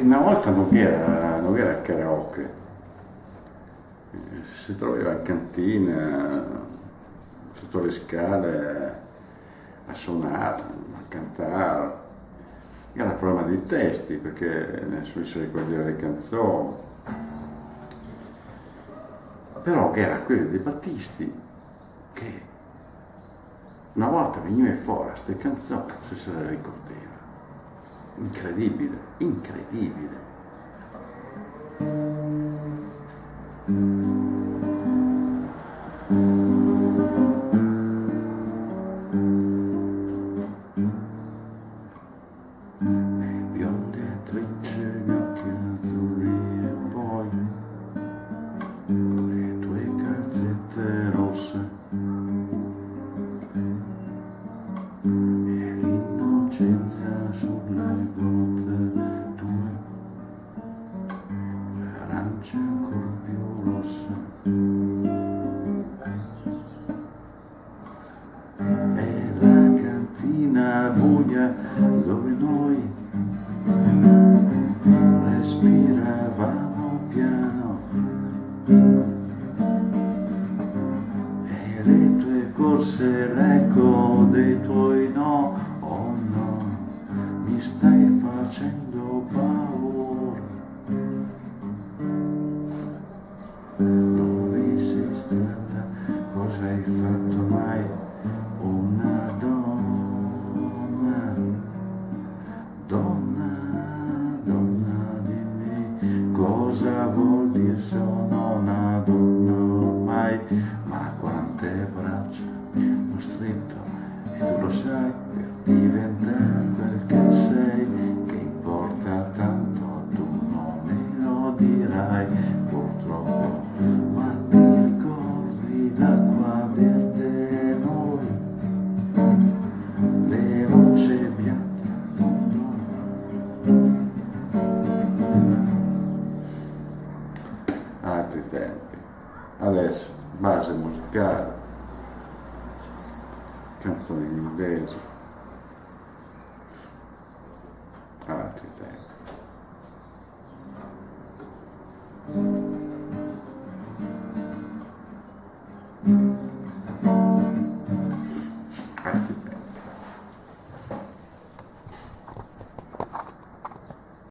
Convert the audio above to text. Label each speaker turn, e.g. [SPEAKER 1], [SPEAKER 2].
[SPEAKER 1] Una volta non era il karaoke, si trovava in cantina, sotto le scale, a suonare, a cantare. Era il problema dei testi, perché nessuno si ricordava le canzoni. Però che era quello dei Battisti, che una volta veniva fuori queste canzoni, se le ricordava. Incredibile, incredibile. Bionde trecce, gli occhi azzurri e poi le tue calzette rosse e l'innocenza sulle botte tue, le arance ancora più rosse e la cantina buia dove noi respiravamo piano e le tue corse, l'eco dei tuoi no, oh no, mi stai facendo paura. Dove sei stata? Cosa hai fatto mai? Una donna, donna, donna, dimmi cosa vuol dire sono una donna ormai, ma quante braccia ho stretto e tu lo sai, per diventare quel che sei, che importa tanto, tu non me lo dirai purtroppo, ma ti ricordi l'acqua verde noi, le rocce bianche al fondo. Altri tempi. Adesso base musicale, canzoni in inglese.